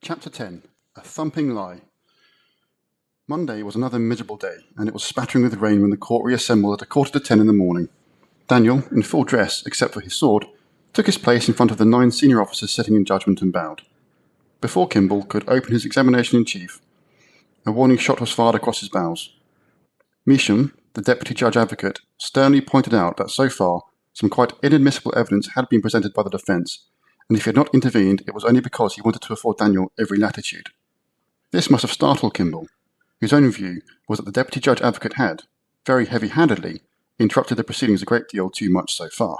Chapter 10. A Thumping Lie. Monday was another miserable day, and it was spattering with rain when the court reassembled at 10:15 in the morning. Daniel, in full dress except for his sword, took his place in front of the 9 senior officers sitting in judgment and bowed. Before Kimball could open his examination-in-chief, a warning shot was fired across his bows. Measham, the deputy judge advocate, sternly pointed out that so far some quite inadmissible evidence had been presented by the defence, and if he had not intervened, it was only because he wanted to afford Daniel every latitude. This must have startled Kimball, whose own view was that the deputy judge advocate had, very heavy-handedly, interrupted the proceedings a great deal too much so far.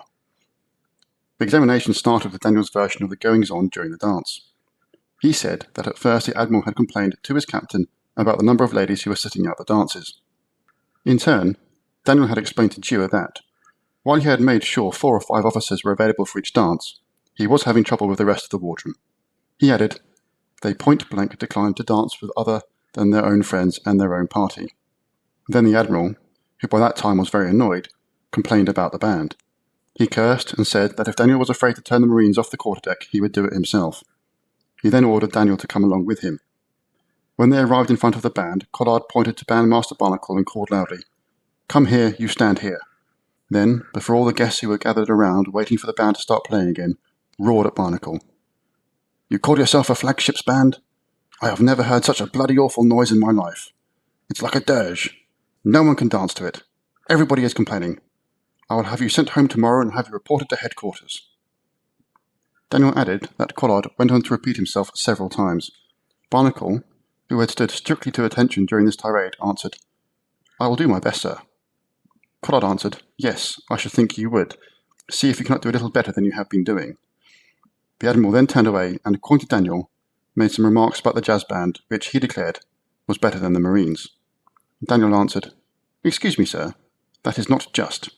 The examination started with Daniel's version of the goings-on during the dance. He said that at first the Admiral had complained to his captain about the number of ladies who were sitting out the dances. In turn, Daniel had explained to Dewar that, while he had made sure 4 or 5 officers were available for each dance, he was having trouble with the rest of the wardroom. He added, they point-blank declined to dance with other than their own friends and their own party. Then the Admiral, who by that time was very annoyed, complained about the band. He cursed and said that if Daniel was afraid to turn the Marines off the quarterdeck, he would do it himself. He then ordered Daniel to come along with him. When they arrived in front of the band, Collard pointed to Bandmaster Barnacle and called loudly, "Come here, you stand here." Then, before all the guests who were gathered around waiting for the band to start playing again, roared at Barnacle. "You call yourself a flagship's band? I have never heard such a bloody awful noise in my life. It's like a dirge. No one can dance to it. Everybody is complaining. I will have you sent home tomorrow and have you reported to headquarters." Daniel added that Collard went on to repeat himself several times. Barnacle, who had stood strictly to attention during this tirade, answered, "I will do my best, sir." Collard answered, "Yes, I should think you would. See if you cannot do a little better than you have been doing." The Admiral then turned away and, according to Daniel, made some remarks about the jazz band, which he declared was better than the Marines. Daniel answered, "Excuse me, sir, that is not just.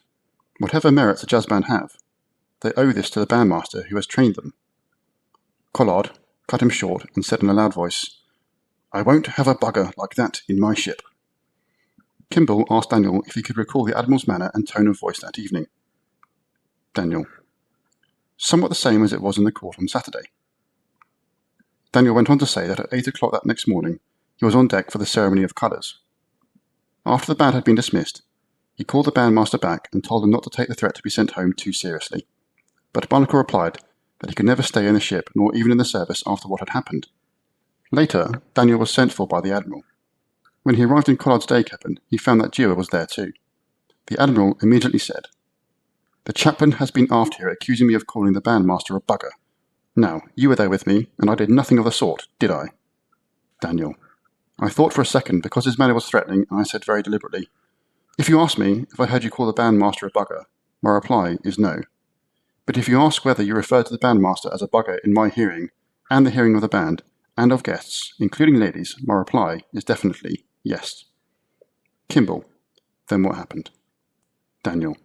Whatever merits the jazz band have, they owe this to the bandmaster who has trained them." Collard cut him short and said in a loud voice, "I won't have a bugger like that in my ship." Kimball asked Daniel if he could recall the Admiral's manner and tone of voice that evening. Daniel: "Somewhat the same as it was in the court on Saturday." Daniel went on to say that at 8 o'clock that next morning he was on deck for the ceremony of colours. After the band had been dismissed, he called the bandmaster back and told him not to take the threat to be sent home too seriously. But Barnacle replied that he could never stay in the ship nor even in the service after what had happened. Later, Daniel was sent for by the Admiral. When he arrived in Collard's day cabin, he found that Dewar was there too. The Admiral immediately said, "The chaplain has been aft here accusing me of calling the bandmaster a bugger. Now, you were there with me, and I did nothing of the sort, did I?" Daniel: "I thought for a second, because his manner was threatening, and I said very deliberately, 'If you ask me if I heard you call the bandmaster a bugger, my reply is no. But if you ask whether you referred to the bandmaster as a bugger in my hearing, and the hearing of the band, and of guests, including ladies, my reply is definitely yes.'" Kimball: "Then what happened?" Daniel: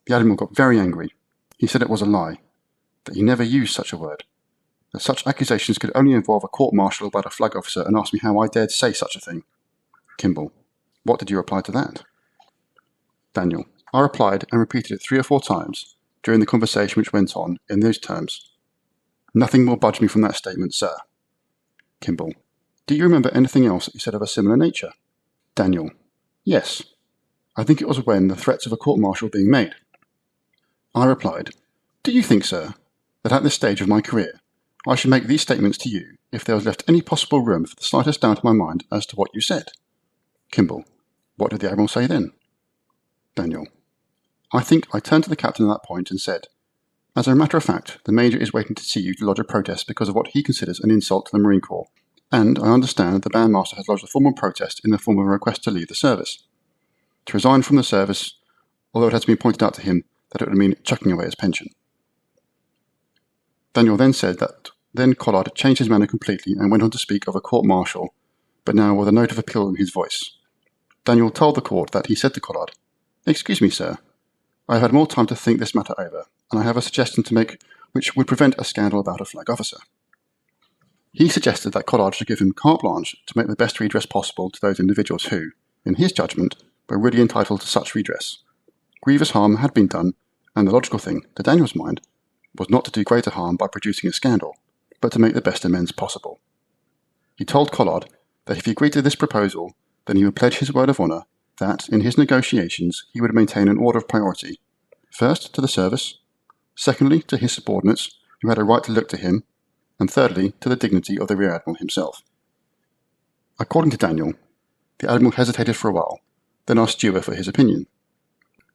"The Admiral got very angry. He said it was a lie, that he never used such a word, that such accusations could only involve a court-martial about a flag officer, and asked me how I dared say such a thing." Kimball: "What did you reply to that?" Daniel: "I replied and repeated it 3 or 4 times during the conversation which went on in those terms. Nothing will budge me from that statement, sir." Kimball: "Do you remember anything else that you said of a similar nature?" Daniel: "Yes. I think it was when the threats of a court-martial being made. I replied, 'Do you think, sir, that at this stage of my career I should make these statements to you if there was left any possible room for the slightest doubt in my mind as to what you said?' Kimball: "What did the Admiral say then?" Daniel: "I think I turned to the captain at that point and said, 'As a matter of fact, the Major is waiting to see you to lodge a protest because of what he considers an insult to the Marine Corps, and I understand that the bandmaster has lodged a formal protest in the form of a request to leave the service. To resign from the service, although it has been pointed out to him that it would mean chucking away his pension.'" Daniel then said that then Collard changed his manner completely and went on to speak of a court-martial, but now with a note of appeal in his voice. Daniel told the court that he said to Collard, "Excuse me, sir, I have had more time to think this matter over, and I have a suggestion to make which would prevent a scandal about a flag officer." He suggested that Collard should give him carte blanche to make the best redress possible to those individuals who, in his judgment, were really entitled to such redress. Grievous harm had been done, and the logical thing, to Daniel's mind, was not to do greater harm by producing a scandal, but to make the best amends possible. He told Collard that if he agreed to this proposal, then he would pledge his word of honour that, in his negotiations, he would maintain an order of priority, first to the service, secondly to his subordinates, who had a right to look to him, and thirdly to the dignity of the Rear Admiral himself. According to Daniel, the Admiral hesitated for a while, then asked Dewar for his opinion.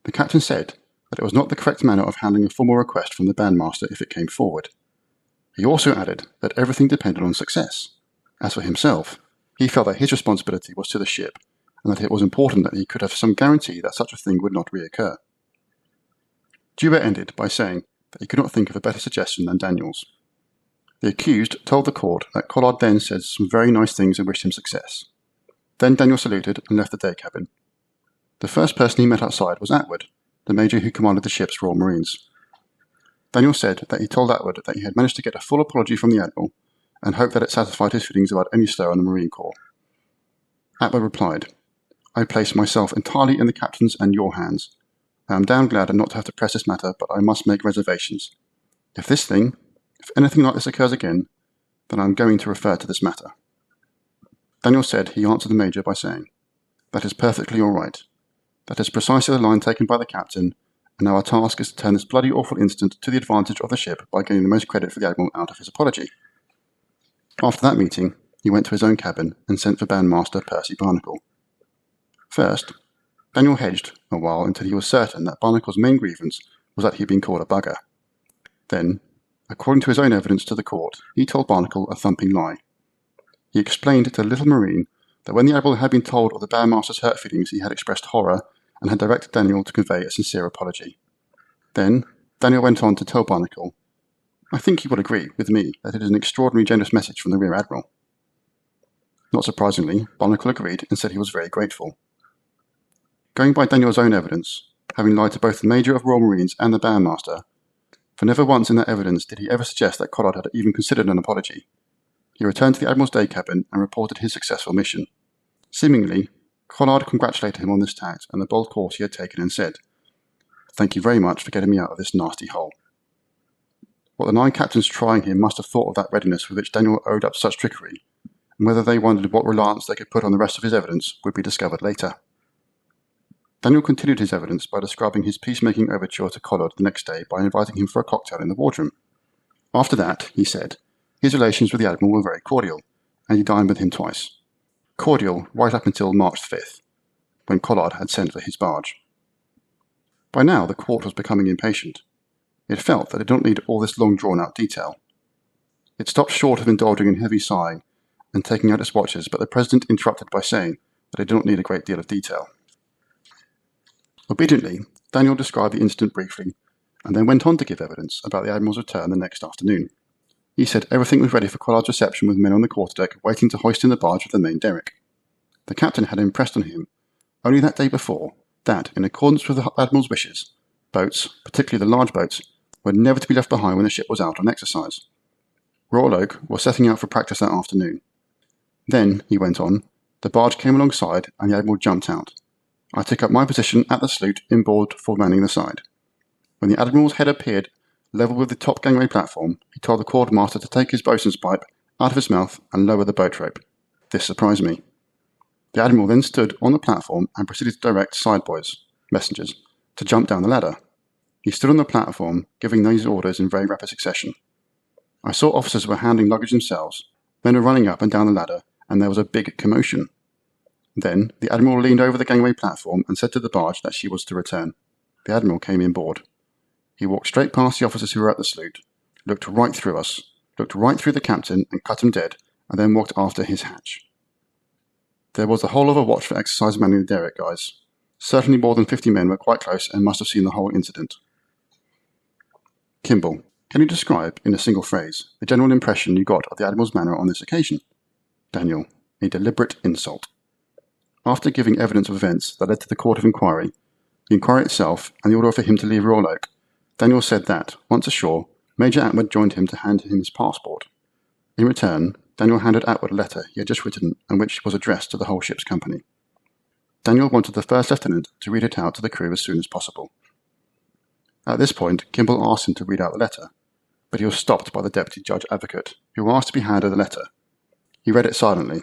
The captain said that it was not the correct manner of handling a formal request from the bandmaster if it came forward. He also added that everything depended on success. As for himself, he felt that his responsibility was to the ship, and that it was important that he could have some guarantee that such a thing would not reoccur. Dewar ended by saying that he could not think of a better suggestion than Daniel's. The accused told the court that Collard then said some very nice things and wished him success. Then Daniel saluted and left the day cabin. The first person he met outside was Atwood, the major who commanded the ship's Royal Marines. Daniel said that he told Atwood that he had managed to get a full apology from the Admiral and hoped that it satisfied his feelings about any stir on the Marine Corps. Atwood replied, "I place myself entirely in the captain's and your hands. I am damn glad not to have to press this matter, but I must make reservations. If anything like this occurs again, then I am going to refer to this matter." Daniel said he answered the Major by saying, "That is perfectly all right. That is precisely the line taken by the captain, and now our task is to turn this bloody awful incident to the advantage of the ship by getting the most credit for the Admiral out of his apology." After that meeting, he went to his own cabin and sent for Bandmaster Percy Barnacle. First, Daniel hedged a while until he was certain that Barnacle's main grievance was that he had been called a bugger. Then, according to his own evidence to the court, he told Barnacle a thumping lie. He explained to the little Marine that when the Admiral had been told of the Bandmaster's hurt feelings, he had expressed horror and had directed Daniel to convey a sincere apology. Then, Daniel went on to tell Barnacle, "I think you will agree with me that it is an extraordinarily generous message from the Rear Admiral." Not surprisingly, Barnacle agreed and said he was very grateful. Going by Daniel's own evidence, having lied to both the Major of Royal Marines and the Bandmaster, for never once in that evidence did he ever suggest that Collard had even considered an apology, he returned to the Admiral's day cabin and reported his successful mission. Seemingly, Collard congratulated him on this tact and the bold course he had taken and said, "Thank you very much for getting me out of this nasty hole." What the 9 captains trying him must have thought of that readiness with which Daniel owed up to such trickery, and whether they wondered what reliance they could put on the rest of his evidence would be discovered later. Daniel continued his evidence by describing his peacemaking overture to Collard the next day by inviting him for a cocktail in the wardroom. After that, he said, his relations with the Admiral were very cordial, and he dined with him twice. Cordial right up until March 5th, when Collard had sent for his barge. By now the court was becoming impatient. It felt that it did not need all this long drawn-out detail. It stopped short of indulging in heavy sighing and taking out its watches, but the President interrupted by saying that it did not need a great deal of detail. Obediently, Daniel described the incident briefly, and then went on to give evidence about the Admiral's return the next afternoon. He said everything was ready for Collard's reception with men on the quarterdeck waiting to hoist in the barge with the main derrick. The captain had impressed on him, only that day before, that, in accordance with the Admiral's wishes, boats, particularly the large boats, were never to be left behind when the ship was out on exercise. Royal Oak was setting out for practice that afternoon. Then, he went on, the barge came alongside and the Admiral jumped out. I took up my position at the sloop inboard for manning the side. When the Admiral's head appeared level with the top gangway platform, he told the quartermaster to take his boatswain's pipe out of his mouth and lower the boat rope. This surprised me. The Admiral then stood on the platform and proceeded to direct sideboys, messengers, to jump down the ladder. He stood on the platform, giving these orders in very rapid succession. I saw officers were handling luggage themselves, men were running up and down the ladder, and there was a big commotion. Then the Admiral leaned over the gangway platform and said to the barge that she was to return. The Admiral came inboard. He walked straight past the officers who were at the sloop, looked right through us, looked right through the captain and cut him dead, and then walked after his hatch. There was the whole of a watch for exercise manning the derrick, guys. Certainly more than 50 men were quite close and must have seen the whole incident. Kimball, can you describe, in a single phrase, the general impression you got of the Admiral's manner on this occasion? Daniel, a deliberate insult. After giving evidence of events that led to the court of inquiry, the inquiry itself, and the order for him to leave Royal Oak, Daniel said that, once ashore, Major Atwood joined him to hand him his passport. In return, Daniel handed Atwood a letter he had just written and which was addressed to the whole ship's company. Daniel wanted the first lieutenant to read it out to the crew as soon as possible. At this point, Kimball asked him to read out the letter, but he was stopped by the deputy judge advocate, who asked to be handed the letter. He read it silently,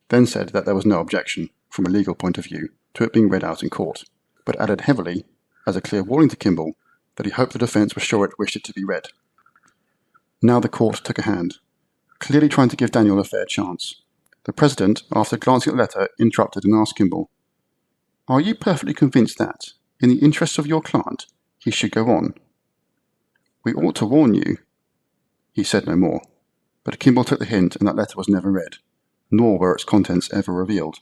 then said that there was no objection, from a legal point of view, to it being read out in court, but added heavily, as a clear warning to Kimball, that he hoped the defence was sure it wished it to be read. Now the court took a hand, clearly trying to give Daniel a fair chance. The President, after glancing at the letter, interrupted and asked Kimball, "Are you perfectly convinced that, in the interests of your client, he should go on?" "We ought to warn you." He said no more, but Kimball took the hint and that letter was never read, nor were its contents ever revealed.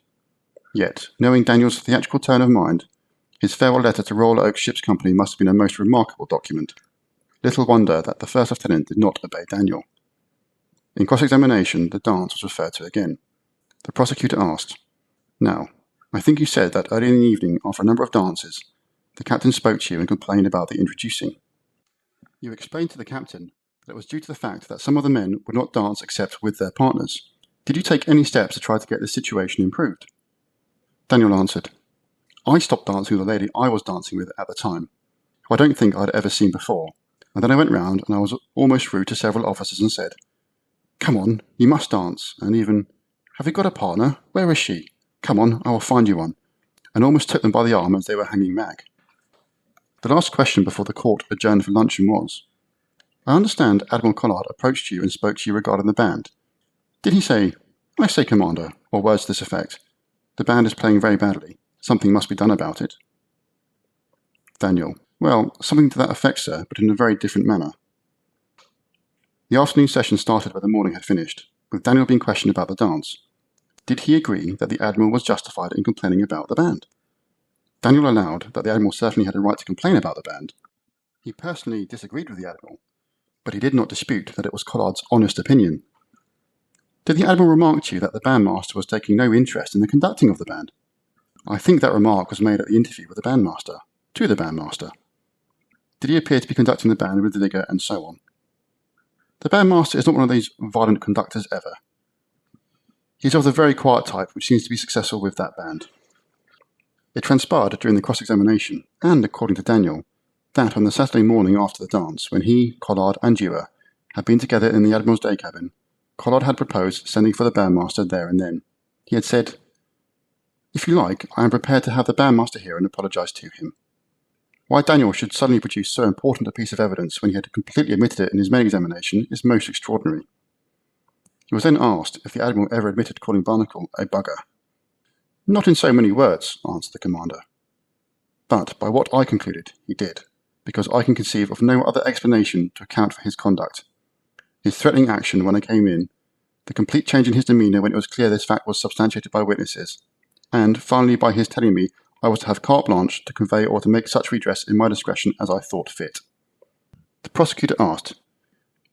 Yet, knowing Daniel's theatrical turn of mind, his farewell letter to Royal Oak Ship's Company must have been a most remarkable document. Little wonder that the first lieutenant did not obey Daniel. In cross-examination, the dance was referred to again. The prosecutor asked, "Now, I think you said that early in the evening, after a number of dances, the captain spoke to you and complained about the introducing. You explained to the captain that it was due to the fact that some of the men would not dance except with their partners. Did you take any steps to try to get this situation improved?" Daniel answered, "I stopped dancing with the lady I was dancing with at the time, who I don't think I'd ever seen before, and then I went round and I was almost rude to several officers and said, 'Come on, you must dance,' and even, 'Have you got a partner? Where is she? Come on, I will find you one,' and almost took them by the arm as they were hanging back." The last question before the court adjourned for luncheon was, "I understand Admiral Collard approached you and spoke to you regarding the band. Did he say, 'I say, Commander,' or words to this effect, 'The band is playing very badly. Something must be done about it'?" Daniel, "Well, something to that effect, sir, but in a very different manner." The afternoon session started where the morning had finished, with Daniel being questioned about the dance. Did he agree that the Admiral was justified in complaining about the band? Daniel allowed that the Admiral certainly had a right to complain about the band. He personally disagreed with the Admiral, but he did not dispute that it was Collard's honest opinion. Did the Admiral remark to you that the bandmaster was taking no interest in the conducting of the band? I think that remark was made at the interview with the bandmaster, to the bandmaster. Did he appear to be conducting the band with vigour and so on? The bandmaster is not one of these violent conductors ever. He is of the very quiet type which seems to be successful with that band. It transpired during the cross-examination, and according to Daniel, that on the Saturday morning after the dance, when he, Collard, and Dewar had been together in the Admiral's day cabin, Collard had proposed sending for the bandmaster there and then. He had said, "If you like, I am prepared to have the bandmaster here and apologise to him." Why Daniel should suddenly produce so important a piece of evidence when he had completely omitted it in his main examination is most extraordinary. He was then asked if the Admiral ever admitted calling Barnacle a bugger. "Not in so many words," answered the commander. "But by what I concluded, he did, because I can conceive of no other explanation to account for his conduct. His threatening action when I came in, the complete change in his demeanour when it was clear this fact was substantiated by witnesses, and finally by his telling me I was to have carte blanche to convey or to make such redress in my discretion as I thought fit." The prosecutor asked,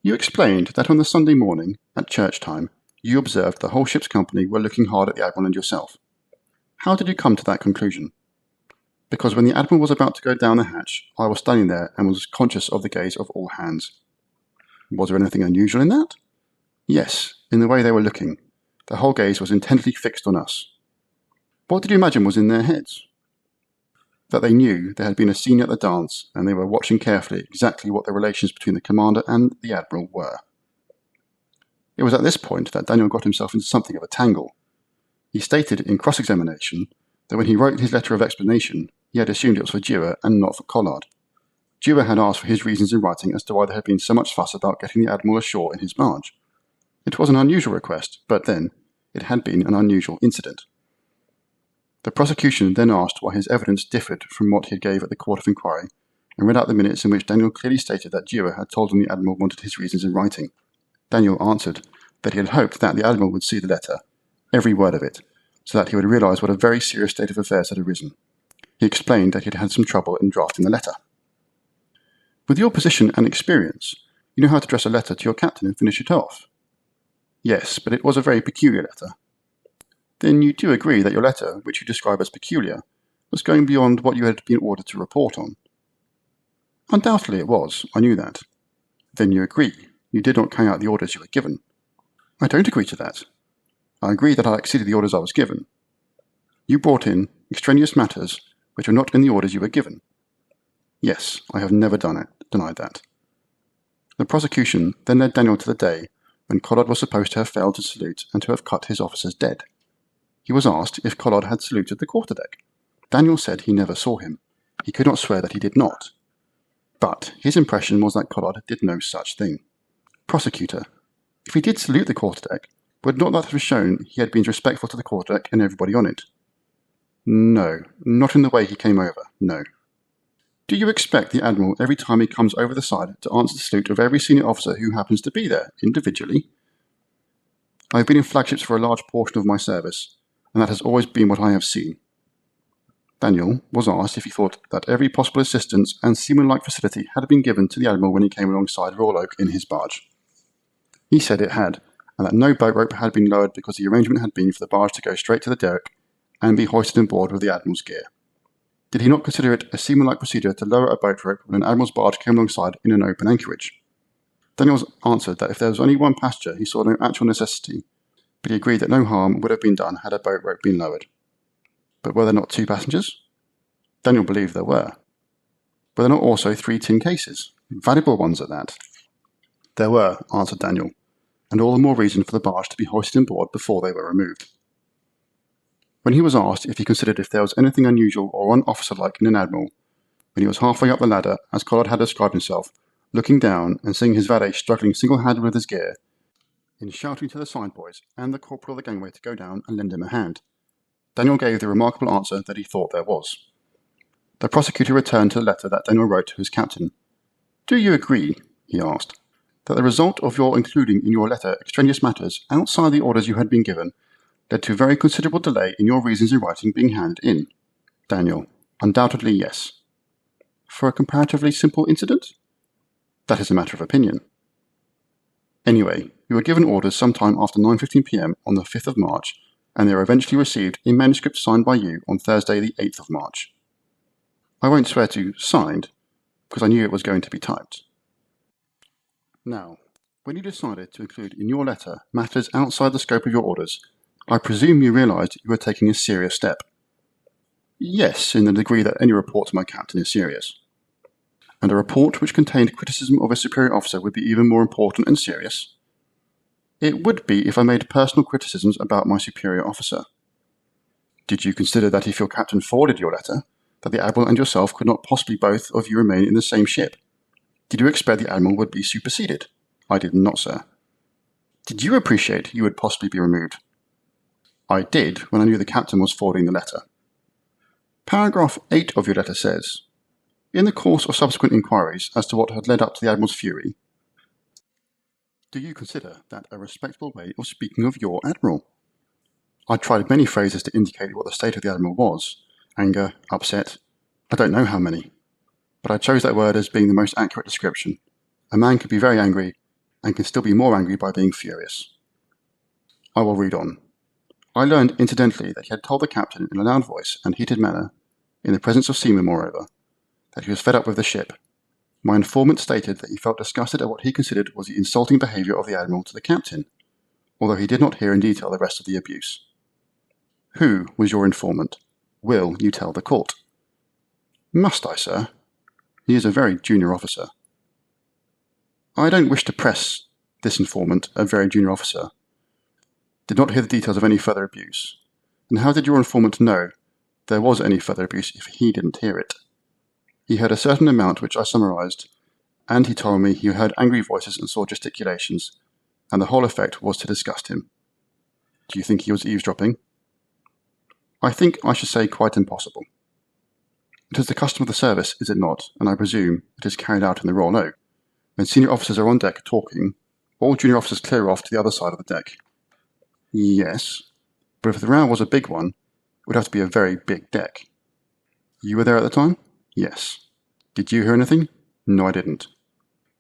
"You explained that on the Sunday morning, at church time, you observed the whole ship's company were looking hard at the Admiral and yourself. How did you come to that conclusion?" "Because when the Admiral was about to go down the hatch, I was standing there and was conscious of the gaze of all hands." "Was there anything unusual in that?" "Yes, in the way they were looking. The whole gaze was intently fixed on us." "What did you imagine was in their heads?" "That they knew there had been a scene at the dance, and they were watching carefully exactly what the relations between the commander and the Admiral were." It was at this point that Daniel got himself into something of a tangle. He stated in cross-examination that when he wrote his letter of explanation, he had assumed it was for Dewar and not for Collard. Dewar had asked for his reasons in writing as to why there had been so much fuss about getting the Admiral ashore in his barge. It was an unusual request, but then, it had been an unusual incident. The prosecution then asked why his evidence differed from what he gave at the court of inquiry, and read out the minutes in which Daniel clearly stated that Dewar had told him the Admiral wanted his reasons in writing. Daniel answered that he had hoped that the Admiral would see the letter, every word of it, so that he would realise what a very serious state of affairs had arisen. He explained that he had had some trouble in drafting the letter. "With your position and experience, you know how to address a letter to your captain and finish it off." "Yes, but it was a very peculiar letter." "Then you do agree that your letter, which you describe as peculiar, was going beyond what you had been ordered to report on?" "Undoubtedly it was. I knew that." "Then you agree you did not carry out the orders you were given?" "I don't agree to that. I agree that I exceeded the orders I was given." "You brought in extraneous matters which were not in the orders you were given?" "Yes, I have never denied that." The prosecution then led Daniel to the day when Collard was supposed to have failed to salute and to have cut his officers dead. He was asked if Collard had saluted the quarterdeck. Daniel said he never saw him. He could not swear that he did not. But his impression was that Collard did no such thing. Prosecutor: if he did salute the quarterdeck, would not that have shown he had been respectful to the quarterdeck and everybody on it? No, not in the way he came over, no. Do you expect the Admiral, every time he comes over the side, to answer the salute of every senior officer who happens to be there, individually? I have been in flagships for a large portion of my service, and that has always been what I have seen. Daniel was asked if he thought that every possible assistance and seaman-like facility had been given to the Admiral when he came alongside Royal Oak in his barge. He said it had, and that no boat rope had been lowered because the arrangement had been for the barge to go straight to the derrick and be hoisted on board with the Admiral's gear. Did he not consider it a seaman-like procedure to lower a boat rope when an Admiral's barge came alongside in an open anchorage? Daniels answered that if there was only one passenger, he saw no actual necessity, but he agreed that no harm would have been done had a boat rope been lowered. But were there not 2 passengers? Daniel believed there were. Were there not also 3 tin cases, valuable ones at that? There were, answered Daniel, and all the more reason for the barge to be hoisted on board before they were removed. When he was asked if he considered if there was anything unusual or un-officer-like in an Admiral, when he was halfway up the ladder, as Collard had described himself, looking down and seeing his valet struggling single-handed with his gear, in shouting to the side boys and the corporal of the gangway to go down and lend him a hand, Daniel gave the remarkable answer that he thought there was. The prosecutor returned to the letter that Daniel wrote to his captain. Do you agree, he asked, that the result of your including in your letter extraneous matters outside the orders you had been given led to very considerable delay in your reasons in writing being handed in? Daniel: undoubtedly yes. For a comparatively simple incident? That is a matter of opinion. Anyway, you were given orders sometime after 9:15 p.m. on the 5th of March, and they were eventually received in manuscript signed by you on Thursday the 8th of March. I won't swear to signed, because I knew it was going to be typed. Now, when you decided to include in your letter matters outside the scope of your orders, I presume you realised you were taking a serious step. Yes, in the degree that any report to my captain is serious. And a report which contained criticism of a superior officer would be even more important and serious. It would be if I made personal criticisms about my superior officer. Did you consider that if your captain forwarded your letter, that the Admiral and yourself could not possibly both of you remain in the same ship? Did you expect the Admiral would be superseded? I did not, sir. Did you appreciate you would possibly be removed? I did, when I knew the captain was forwarding the letter. Paragraph 8 of your letter says, in the course of subsequent inquiries as to what had led up to the Admiral's fury, do you consider that a respectable way of speaking of your Admiral? I tried many phrases to indicate what the state of the Admiral was. Anger, upset, I don't know how many. But I chose that word as being the most accurate description. A man can be very angry, and can still be more angry by being furious. I will read on. I learned incidentally that he had told the captain in a loud voice and heated manner, in the presence of seamen moreover, that he was fed up with the ship. My informant stated that he felt disgusted at what he considered was the insulting behaviour of the Admiral to the captain, although he did not hear in detail the rest of the abuse. Who was your informant? Will you tell the court? Must I, sir? He is a very junior officer. I don't wish to press this informant, a very junior officer. Did not hear the details of any further abuse. And how did your informant know there was any further abuse if he didn't hear it? He heard a certain amount which I summarised, and he told me he heard angry voices and saw gesticulations, and the whole effect was to disgust him. Do you think he was eavesdropping? I think I should say quite impossible. It is the custom of the service, is it not, and I presume it is carried out in the Royal Oak. When senior officers are on deck talking, all junior officers clear off to the other side of the deck. Yes, but if the row was a big one, it would have to be a very big deck. You were there at the time? Yes. Did you hear anything? No, I didn't.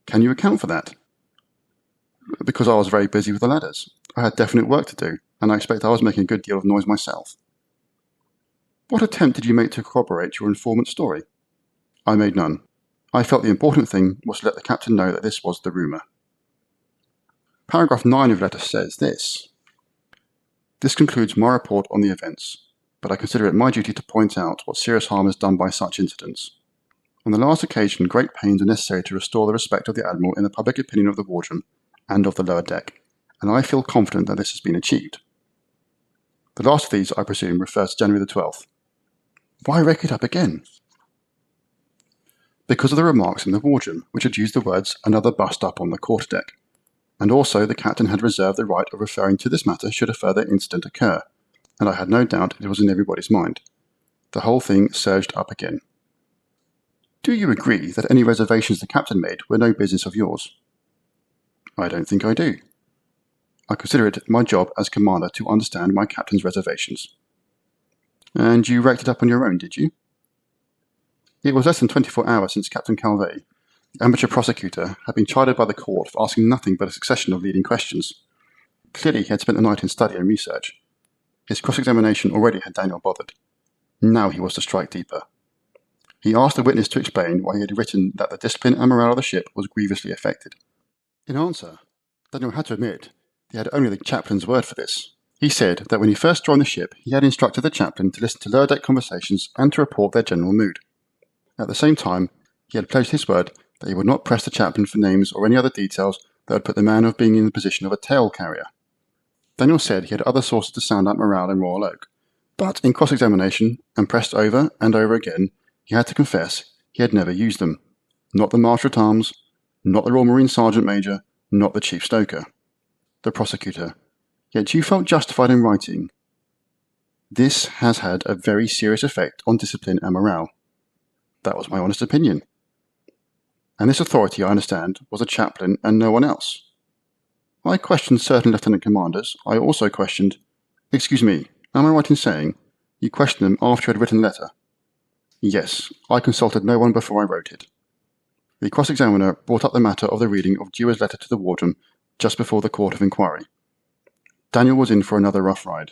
Can you account for that? Because I was very busy with the ladders. I had definite work to do, and I expect I was making a good deal of noise myself. What attempt did you make to corroborate your informant's story? I made none. I felt the important thing was to let the captain know that this was the rumour. Paragraph 9 of the letter says this. This concludes my report on the events, but I consider it my duty to point out what serious harm is done by such incidents. On the last occasion, great pains are necessary to restore the respect of the Admiral in the public opinion of the wardroom and of the lower deck. and I feel confident that this has been achieved. The last of these, I presume, refers to January the 12th. Why rake it up again? Because of the remarks in the wardroom, which had used the words "another bust-up on the quarterdeck," and also the captain had reserved the right of referring to this matter should a further incident occur, and I had no doubt it was in everybody's mind. The whole thing surged up again. Do you agree that any reservations the captain made were no business of yours? I don't think I do. I consider it my job as commander to understand my captain's reservations. And you raked it up on your own, did you? It was less than 24 hours since Captain Calvé, the amateur prosecutor, had been chided by the court for asking nothing but a succession of leading questions. Clearly he had spent the night in study and research. His cross-examination already had Daniel bothered. Now he was to strike deeper. He asked the witness to explain why he had written that the discipline and morale of the ship was grievously affected. In answer, Daniel had to admit he had only the chaplain's word for this. He said that when he first joined the ship, he had instructed the chaplain to listen to lower deck conversations and to report their general mood. At the same time, he had pledged his word that he would not press the chaplain for names or any other details that would put the man of being in the position of a tale carrier. Daniel said he had other sources to sound out morale in Royal Oak, but in cross-examination, and pressed over and over again, he had to confess he had never used them. Not the Marshal-at-Arms, not the Royal Marine Sergeant Major, not the Chief Stoker. The prosecutor: Yet you felt justified in writing, "This has had a very serious effect on discipline and morale." That was my honest opinion. And this authority, I understand, was a chaplain and no one else. I questioned certain lieutenant commanders. I also questioned... Excuse me, am I right in saying you questioned them after you had written the letter? Yes, I consulted no one before I wrote it. The cross-examiner brought up the matter of the reading of Dewar's letter to the warden just before the court of inquiry. Daniel was in for another rough ride.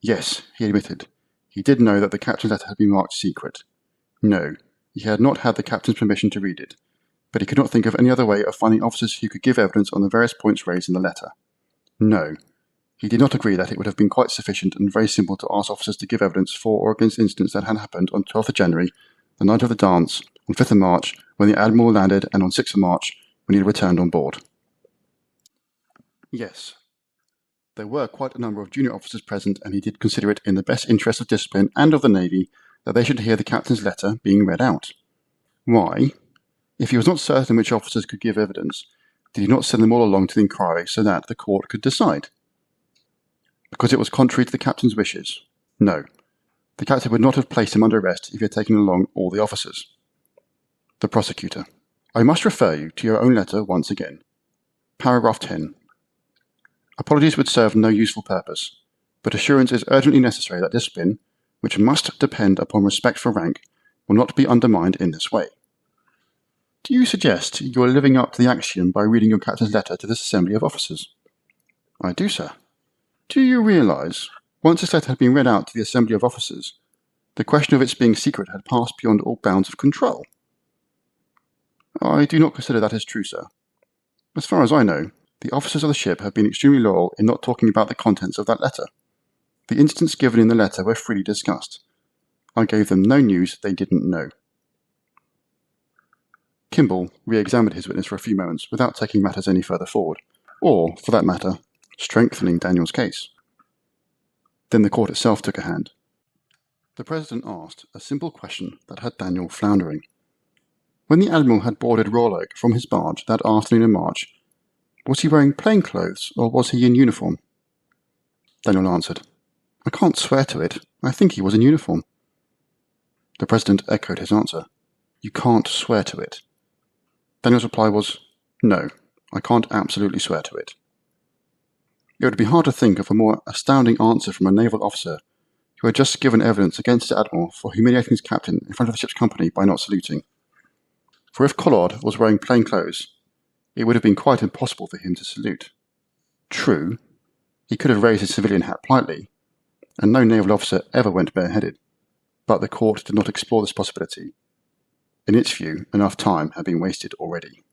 Yes, he admitted, he did know that the captain's letter had been marked secret. No, he had not had the captain's permission to read it, but he could not think of any other way of finding officers who could give evidence on the various points raised in the letter. No, he did not agree that it would have been quite sufficient and very simple to ask officers to give evidence for or against incidents that had happened on 12th of January, the night of the dance, on 5th of March, when the Admiral landed, and on 6th of March, when he had returned on board. Yes, there were quite a number of junior officers present, and he did consider it in the best interest of discipline and of the Navy that they should hear the captain's letter being read out. Why? If he was not certain which officers could give evidence, did he not send them all along to the inquiry so that the court could decide? Because it was contrary to the captain's wishes? No. The captain would not have placed him under arrest if he had taken along all the officers. The prosecutor: I must refer you to your own letter once again. Paragraph 10. Apologies would serve no useful purpose, but assurance is urgently necessary that discipline, which must depend upon respect for rank, will not be undermined in this way. Do you suggest you are living up to the axiom by reading your captain's letter to this assembly of officers? I do, sir. Do you realise, once this letter had been read out to the assembly of officers, the question of its being secret had passed beyond all bounds of control? I do not consider that as true, sir. As far as I know, the officers of the ship have been extremely loyal in not talking about the contents of that letter. The incidents given in the letter were freely discussed. I gave them no news they didn't know. Kimball re-examined his witness for a few moments without taking matters any further forward, or, for that matter, strengthening Daniel's case. Then the court itself took a hand. The President asked a simple question that had Daniel floundering. When the Admiral had boarded Royal Oak from his barge that afternoon in March, was he wearing plain clothes or was he in uniform? Daniel answered, I can't swear to it. I think he was in uniform. The President echoed his answer. You can't swear to it. Daniel's reply was, No, I can't absolutely swear to it. It would be hard to think of a more astounding answer from a naval officer who had just given evidence against the Admiral for humiliating his captain in front of the ship's company by not saluting. For if Collard was wearing plain clothes, it would have been quite impossible for him to salute. True, he could have raised his civilian hat politely, and no naval officer ever went bareheaded, but the court did not explore this possibility. In its view, enough time had been wasted already.